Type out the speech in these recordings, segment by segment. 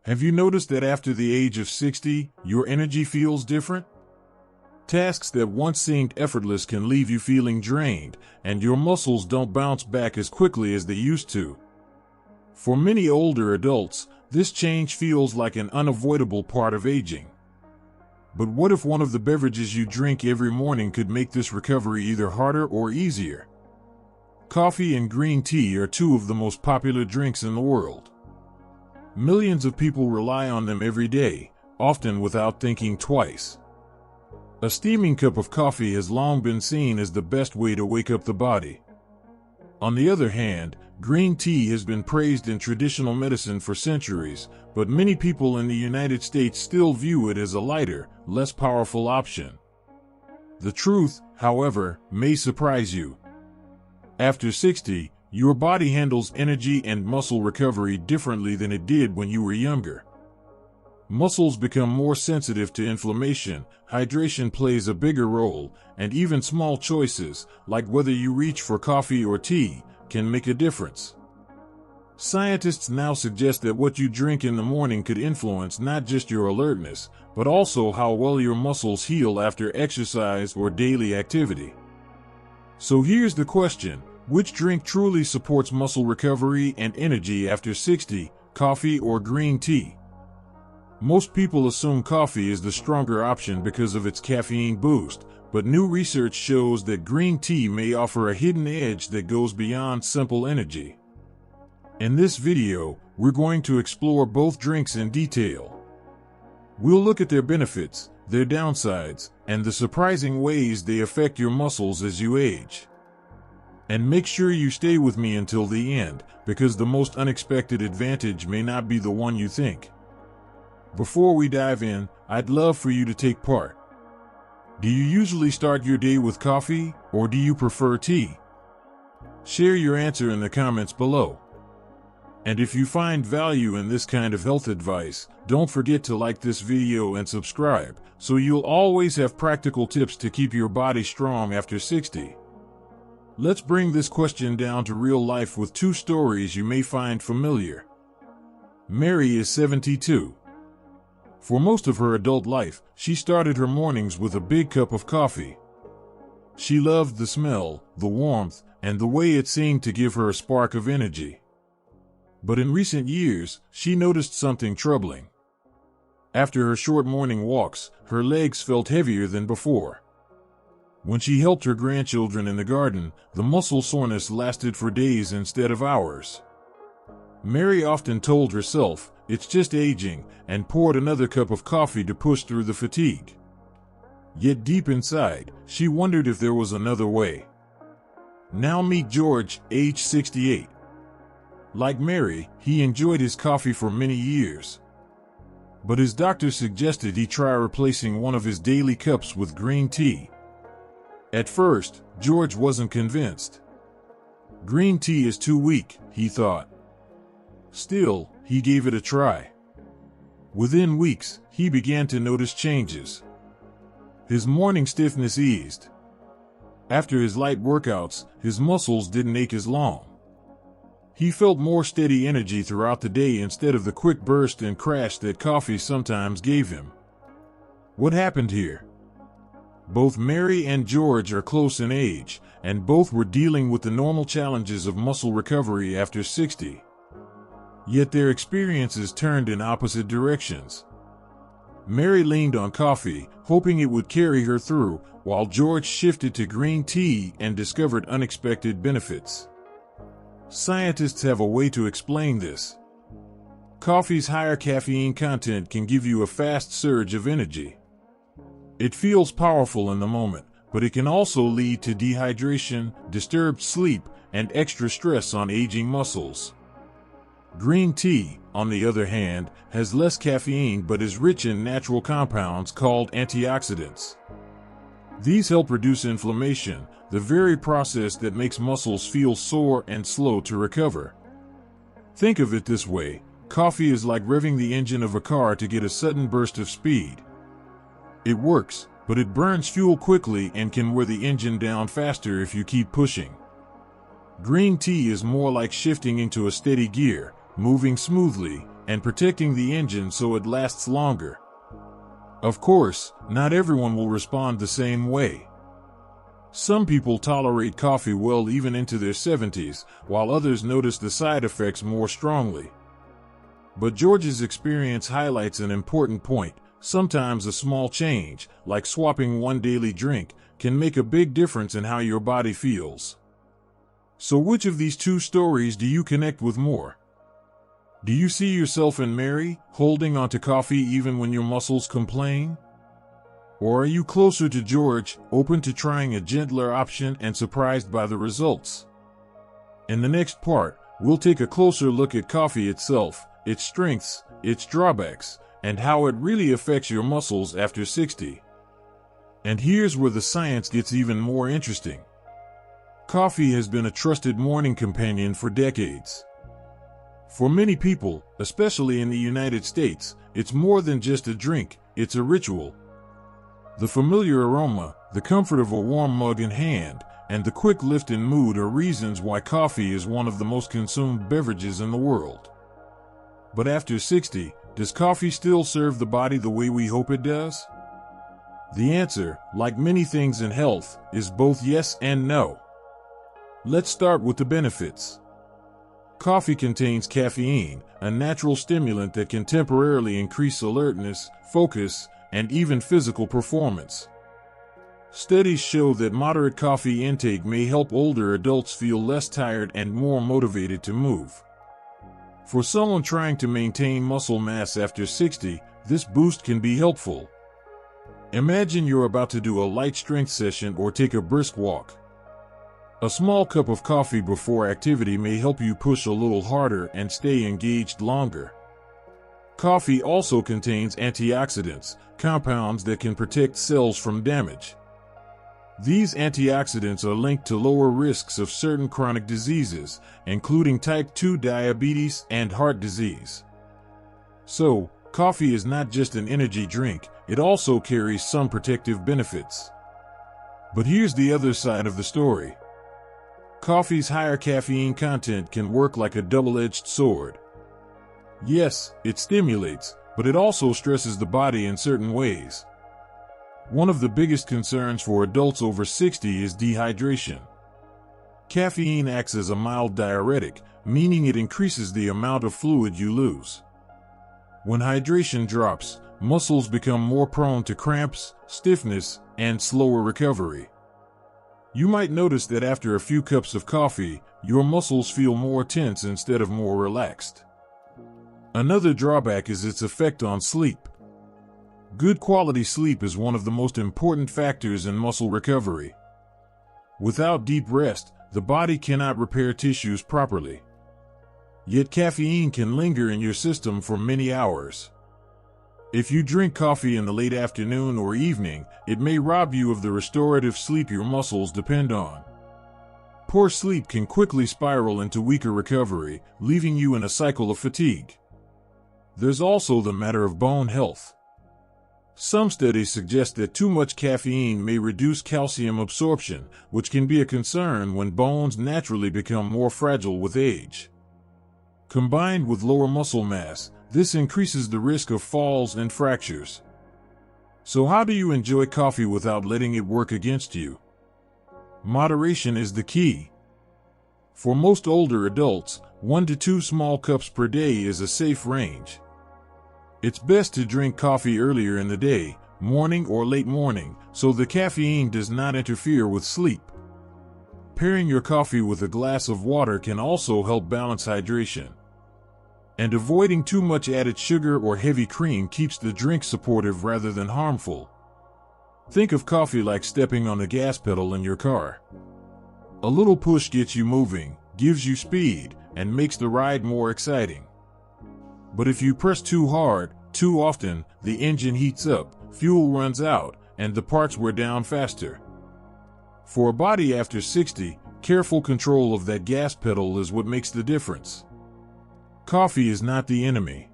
Have you noticed that after the age of 60, your energy feels different? Tasks that once seemed effortless can leave you feeling drained, and your muscles don't bounce back as quickly as they used to. For many older adults, this change feels like an unavoidable part of aging. But what if one of the beverages you drink every morning could make this recovery either harder or easier? Coffee and green tea are two of the most popular drinks in the world. Millions of people rely on them every day, often without thinking twice. A steaming cup of coffee has long been seen as the best way to wake up the body. On the other hand, green tea has been praised in traditional medicine for centuries, but many people in the United States still view it as a lighter, less powerful option. The truth, however, may surprise you. After 60, your body handles energy and muscle recovery differently than it did when you were younger. Muscles become more sensitive to inflammation, hydration plays a bigger role, and even small choices, like whether you reach for coffee or tea, can make a difference. Scientists now suggest that what you drink in the morning could influence not just your alertness, but also how well your muscles heal after exercise or daily activity. So here's the question: which drink truly supports muscle recovery and energy after 60, coffee or green tea? Most people assume coffee is the stronger option because of its caffeine boost, but new research shows that green tea may offer a hidden edge that goes beyond simple energy. In this video, we're going to explore both drinks in detail. We'll look at their benefits, their downsides, and the surprising ways they affect your muscles as you age. And make sure you stay with me until the end, because the most unexpected advantage may not be the one you think. Before we dive in, I'd love for you to take part. Do you usually start your day with coffee, or do you prefer tea? Share your answer in the comments below. And if you find value in this kind of health advice, don't forget to like this video and subscribe, so you'll always have practical tips to keep your body strong after 60. Let's bring this question down to real life with two stories you may find familiar. Mary is 72. For most of her adult life, she started her mornings with a big cup of coffee. She loved the smell, the warmth, and the way it seemed to give her a spark of energy. But in recent years, she noticed something troubling. After her short morning walks, her legs felt heavier than before. When she helped her grandchildren in the garden, the muscle soreness lasted for days instead of hours. Mary often told herself, "It's just aging," and poured another cup of coffee to push through the fatigue. Yet deep inside, she wondered if there was another way. Now meet George, age 68. Like Mary, he enjoyed his coffee for many years. But his doctor suggested he try replacing one of his daily cups with green tea. At first, George wasn't convinced. Green tea is too weak, he thought. Still, he gave it a try. Within weeks, he began to notice changes. His morning stiffness eased. After his light workouts, his muscles didn't ache as long. He felt more steady energy throughout the day instead of the quick burst and crash that coffee sometimes gave him. What happened here? Both Mary and George are close in age, and both were dealing with the normal challenges of muscle recovery after 60. Yet their experiences turned in opposite directions. Mary leaned on coffee, hoping it would carry her through, while George shifted to green tea and discovered unexpected benefits. Scientists have a way to explain this. Coffee's higher caffeine content can give you a fast surge of energy. It feels powerful in the moment, but it can also lead to dehydration, disturbed sleep, and extra stress on aging muscles. Green tea, on the other hand, has less caffeine but is rich in natural compounds called antioxidants. These help reduce inflammation, the very process that makes muscles feel sore and slow to recover. Think of it this way: coffee is like revving the engine of a car to get a sudden burst of speed. It works, but it burns fuel quickly and can wear the engine down faster if you keep pushing. Green tea is more like shifting into a steady gear, moving smoothly, and protecting the engine so it lasts longer. Of course, not everyone will respond the same way. Some people tolerate coffee well even into their 70s, while others notice the side effects more strongly. But George's experience highlights an important point. Sometimes a small change, like swapping one daily drink, can make a big difference in how your body feels. So which of these two stories do you connect with more? Do you see yourself in Mary, holding onto coffee even when your muscles complain? Or are you closer to George, open to trying a gentler option and surprised by the results? In the next part, we'll take a closer look at coffee itself, its strengths, its drawbacks, and how it really affects your muscles after 60. And here's where the science gets even more interesting. Coffee has been a trusted morning companion for decades. For many people, especially in the United States, it's more than just a drink, it's a ritual. The familiar aroma, the comfort of a warm mug in hand, and the quick lift in mood are reasons why coffee is one of the most consumed beverages in the world. But after 60, does coffee still serve the body the way we hope it does? The answer, like many things in health, is both yes and no. Let's start with the benefits. Coffee contains caffeine, a natural stimulant that can temporarily increase alertness, focus, and even physical performance. Studies show that moderate coffee intake may help older adults feel less tired and more motivated to move. For someone trying to maintain muscle mass after 60, this boost can be helpful. Imagine you're about to do a light strength session or take a brisk walk. A small cup of coffee before activity may help you push a little harder and stay engaged longer. Coffee also contains antioxidants, compounds that can protect cells from damage. These antioxidants are linked to lower risks of certain chronic diseases, including type 2 diabetes and heart disease. So, coffee is not just an energy drink, it also carries some protective benefits. But here's the other side of the story. Coffee's higher caffeine content can work like a double-edged sword. Yes, it stimulates, but it also stresses the body in certain ways. One of the biggest concerns for adults over 60 is dehydration. Caffeine acts as a mild diuretic, meaning it increases the amount of fluid you lose. When hydration drops, muscles become more prone to cramps, stiffness, and slower recovery. You might notice that after a few cups of coffee, your muscles feel more tense instead of more relaxed. Another drawback is its effect on sleep. Good quality sleep is one of the most important factors in muscle recovery. Without deep rest, the body cannot repair tissues properly. Yet caffeine can linger in your system for many hours. If you drink coffee in the late afternoon or evening, it may rob you of the restorative sleep your muscles depend on. Poor sleep can quickly spiral into weaker recovery, leaving you in a cycle of fatigue. There's also the matter of bone health. Some studies suggest that too much caffeine may reduce calcium absorption, which can be a concern when bones naturally become more fragile with age. Combined with lower muscle mass, this increases the risk of falls and fractures. So how do you enjoy coffee without letting it work against you? Moderation is the key. For most older adults, 1 to 2 small cups per day is a safe range. It's best to drink coffee earlier in the day, morning or late morning, so the caffeine does not interfere with sleep. Pairing your coffee with a glass of water can also help balance hydration. And avoiding too much added sugar or heavy cream keeps the drink supportive rather than harmful. Think of coffee like stepping on the gas pedal in your car. A little push gets you moving, gives you speed, and makes the ride more exciting. But if you press too hard, too often, the engine heats up, fuel runs out, and the parts wear down faster. For a body after 60, careful control of that gas pedal is what makes the difference. Coffee is not the enemy.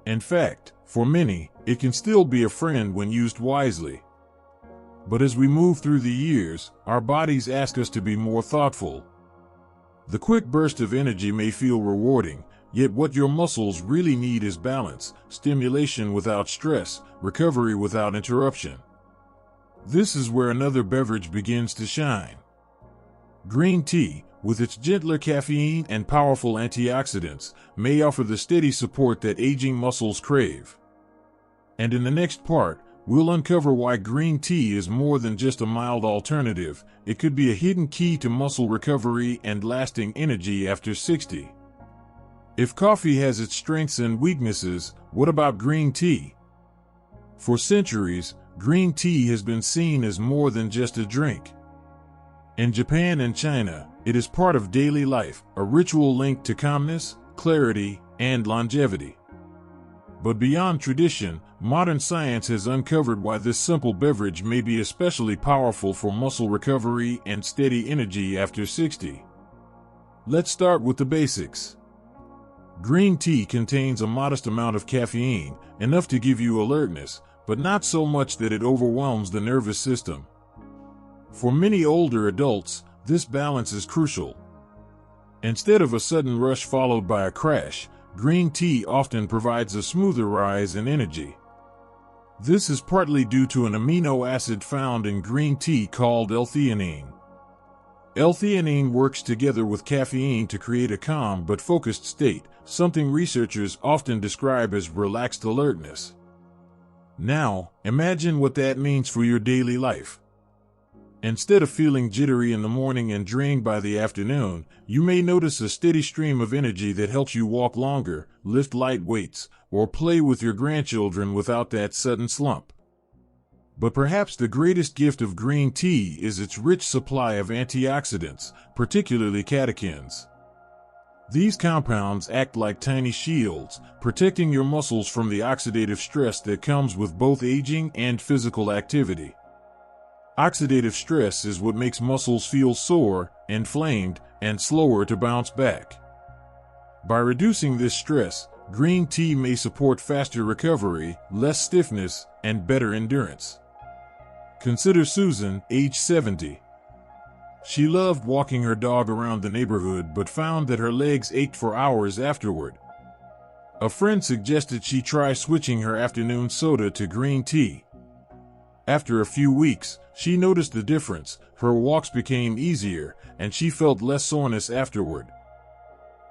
In fact, for many, it can still be a friend when used wisely. But as we move through the years, our bodies ask us to be more thoughtful. The quick burst of energy may feel rewarding, Yet what your muscles really need is balance, stimulation without stress, recovery without interruption. This is where another beverage begins to shine. Green tea, with its gentler caffeine and powerful antioxidants, may offer the steady support that aging muscles crave. And in the next part, we'll uncover why green tea is more than just a mild alternative. It could be a hidden key to muscle recovery and lasting energy after 60. If coffee has its strengths and weaknesses, what about green tea? For centuries, green tea has been seen as more than just a drink. In Japan and China, it is part of daily life, a ritual linked to calmness, clarity, and longevity. But beyond tradition, modern science has uncovered why this simple beverage may be especially powerful for muscle recovery and steady energy after 60. Let's start with the basics. Green tea contains a modest amount of caffeine, enough to give you alertness, but not so much that it overwhelms the nervous system. For many older adults, this balance is crucial. Instead of a sudden rush followed by a crash, green tea often provides a smoother rise in energy. This is partly due to an amino acid found in green tea called L-theanine. L-theanine works together with caffeine to create a calm but focused state, something researchers often describe as relaxed alertness. Now, imagine what that means for your daily life. Instead of feeling jittery in the morning and drained by the afternoon, you may notice a steady stream of energy that helps you walk longer, lift light weights, or play with your grandchildren without that sudden slump. But perhaps the greatest gift of green tea is its rich supply of antioxidants, particularly catechins. These compounds act like tiny shields, protecting your muscles from the oxidative stress that comes with both aging and physical activity. Oxidative stress is what makes muscles feel sore, inflamed, and slower to bounce back. By reducing this stress, green tea may support faster recovery, less stiffness, and better endurance. Consider Susan, age 70. She loved walking her dog around the neighborhood but found that her legs ached for hours afterward. A friend suggested she try switching her afternoon soda to green tea. After a few weeks, she noticed the difference. Her walks became easier, and she felt less soreness afterward.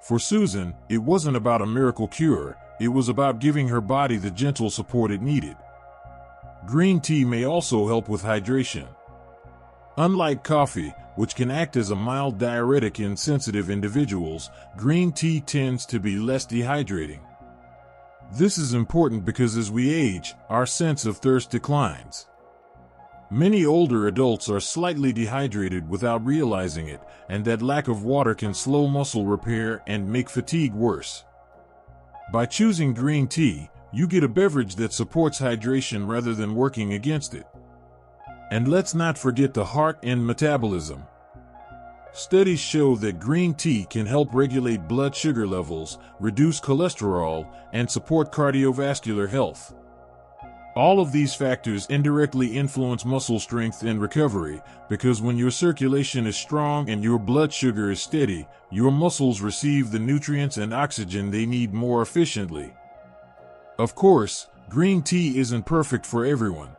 For Susan, it wasn't about a miracle cure, it was about giving her body the gentle support it needed. Green tea may also help with hydration. Unlike coffee, which can act as a mild diuretic in sensitive individuals, green tea tends to be less dehydrating. This is important because as we age, our sense of thirst declines. Many older adults are slightly dehydrated without realizing it, and that lack of water can slow muscle repair and make fatigue worse. By choosing green tea, you get a beverage that supports hydration rather than working against it. And let's not forget the heart and metabolism. Studies show that green tea can help regulate blood sugar levels, reduce cholesterol, and support cardiovascular health. All of these factors indirectly influence muscle strength and recovery, because when your circulation is strong and your blood sugar is steady, your muscles receive the nutrients and oxygen they need more efficiently. Of course, green tea isn't perfect for everyone.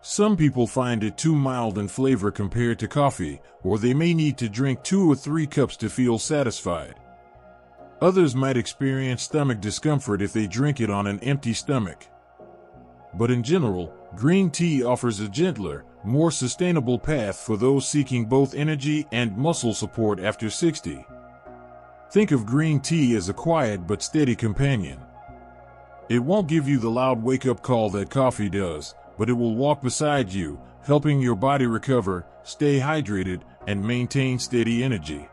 Some people find it too mild in flavor compared to coffee, or they may need to drink 2 or 3 cups to feel satisfied. Others might experience stomach discomfort if they drink it on an empty stomach. But in general, green tea offers a gentler, more sustainable path for those seeking both energy and muscle support after 60. Think of green tea as a quiet but steady companion. It won't give you the loud wake-up call that coffee does, but it will walk beside you, helping your body recover, stay hydrated, and maintain steady energy.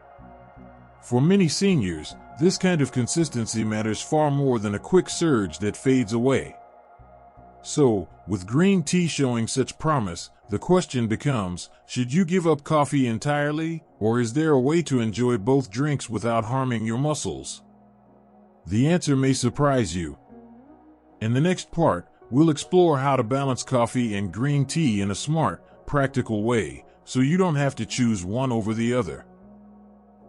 For many seniors, this kind of consistency matters far more than a quick surge that fades away. So, with green tea showing such promise, the question becomes, should you give up coffee entirely, or is there a way to enjoy both drinks without harming your muscles? The answer may surprise you. In the next part, we'll explore how to balance coffee and green tea in a smart, practical way, so you don't have to choose one over the other.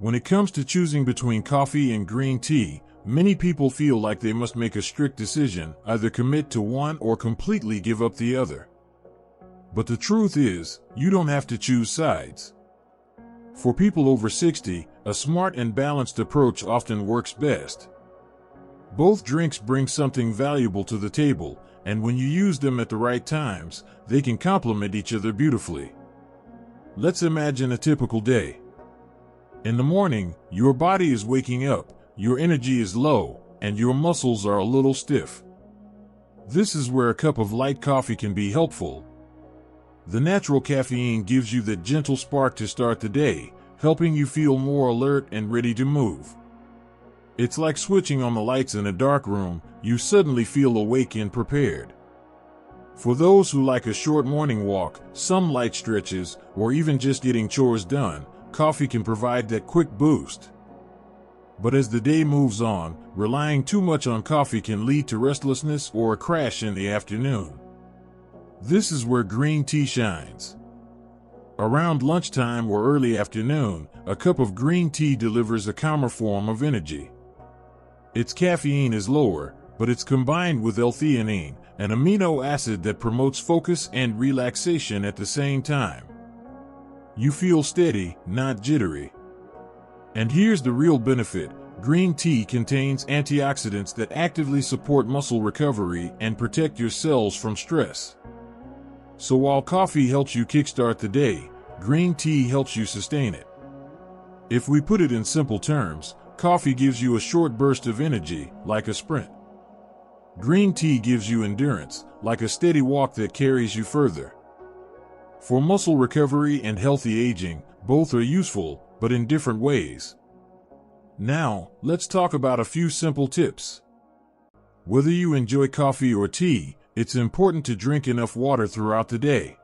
When it comes to choosing between coffee and green tea, Many people feel like they must make a strict decision, either commit to one or completely give up the other. But the truth is, you don't have to choose sides. For people over 60, a smart and balanced approach often works best. Both drinks bring something valuable to the table, and when you use them at the right times, they can complement each other beautifully. Let's imagine a typical day. In the morning, your body is waking up, your energy is low, and your muscles are a little stiff. This is where a cup of light coffee can be helpful. The natural caffeine gives you that gentle spark to start the day, helping you feel more alert and ready to move. It's like switching on the lights in a dark room, you suddenly feel awake and prepared. For those who like a short morning walk, some light stretches, or even just getting chores done, coffee can provide that quick boost. But as the day moves on, relying too much on coffee can lead to restlessness or a crash in the afternoon. This is where green tea shines. Around lunchtime or early afternoon, a cup of green tea delivers a calmer form of energy. Its caffeine is lower, but it's combined with L-theanine, an amino acid that promotes focus and relaxation at the same time. You feel steady, not jittery. And here's the real benefit. Green tea contains antioxidants that actively support muscle recovery and protect your cells from stress. So while coffee helps you kickstart the day, green tea helps you sustain it. If we put it in simple terms, coffee gives you a short burst of energy, like a sprint. Green tea gives you endurance, like a steady walk that carries you further. For muscle recovery and healthy aging, both are useful, but in different ways. Now, let's talk about a few simple tips. Whether you enjoy coffee or tea, it's important to drink enough water throughout the day.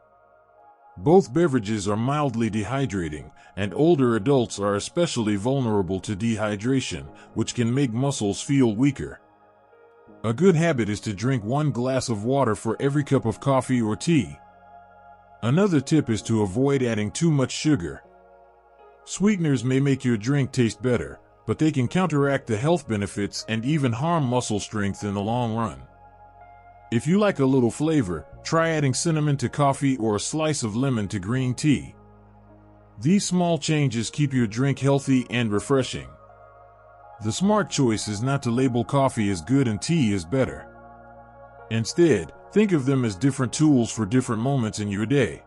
Both beverages are mildly dehydrating, and older adults are especially vulnerable to dehydration, which can make muscles feel weaker. A good habit is to drink 1 glass of water for every cup of coffee or tea. Another tip is to avoid adding too much sugar. Sweeteners may make your drink taste better, but they can counteract the health benefits and even harm muscle strength in the long run. If you like a little flavor, try adding cinnamon to coffee or a slice of lemon to green tea. These small changes keep your drink healthy and refreshing. The smart choice is not to label coffee as good and tea as better. Instead, think of them as different tools for different moments in your day.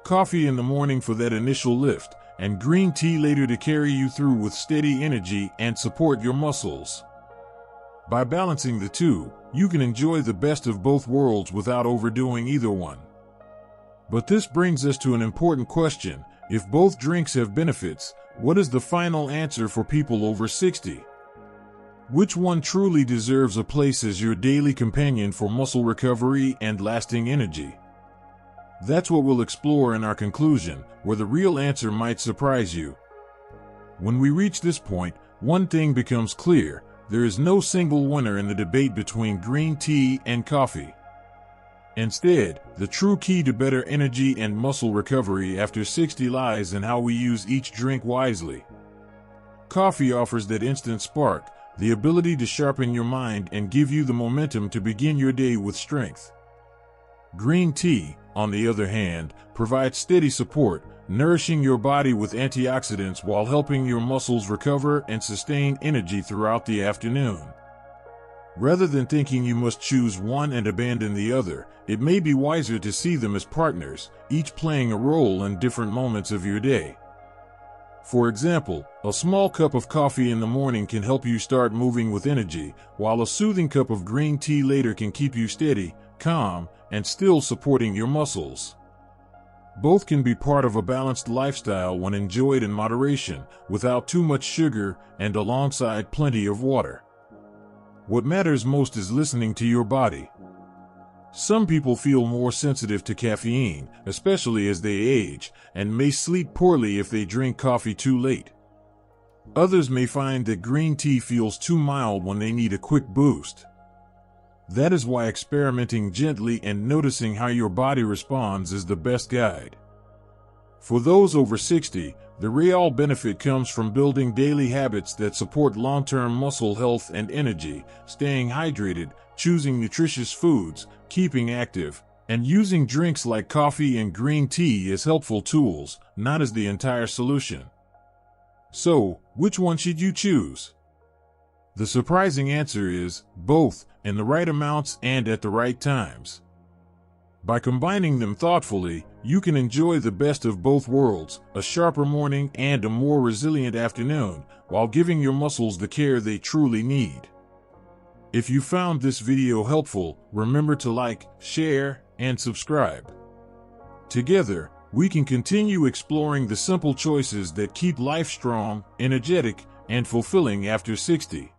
Coffee in the morning for that initial lift, and green tea later to carry you through with steady energy and support your muscles. By balancing the two, you can enjoy the best of both worlds without overdoing either one. But this brings us to an important question. If both drinks have benefits, what is the final answer for people over 60? Which one truly deserves a place as your daily companion for muscle recovery and lasting energy? That's what we'll explore in our conclusion, where the real answer might surprise you. When we reach this point, one thing becomes clear. There is no single winner in the debate between green tea and coffee. Instead, the true key to better energy and muscle recovery after 60 lies in how we use each drink wisely. Coffee offers that instant spark, the ability to sharpen your mind and give you the momentum to begin your day with strength. Green tea, on the other hand, provides steady support, nourishing your body with antioxidants while helping your muscles recover and sustain energy throughout the afternoon. Rather than thinking you must choose one and abandon the other, it may be wiser to see them as partners, each playing a role in different moments of your day. For example, a small cup of coffee in the morning can help you start moving with energy, while a soothing cup of green tea later can keep you steady, calm, and still supporting your muscles. Both can be part of a balanced lifestyle when enjoyed in moderation, without too much sugar, and alongside plenty of water. What matters most is listening to your body. Some people feel more sensitive to caffeine, especially as they age, and may sleep poorly if they drink coffee too late. Others may find that green tea feels too mild when they need a quick boost. That is why experimenting gently and noticing how your body responds is the best guide. For those over 60, the real benefit comes from building daily habits that support long-term muscle health and energy, staying hydrated, choosing nutritious foods, keeping active, and using drinks like coffee and green tea as helpful tools, not as the entire solution. So, which one should you choose? The surprising answer is both, in the right amounts and at the right times. By combining them thoughtfully, you can enjoy the best of both worlds, a sharper morning and a more resilient afternoon, while giving your muscles the care they truly need. If you found this video helpful, remember to like, share, and subscribe. Together, we can continue exploring the simple choices that keep life strong, energetic, and fulfilling after 60.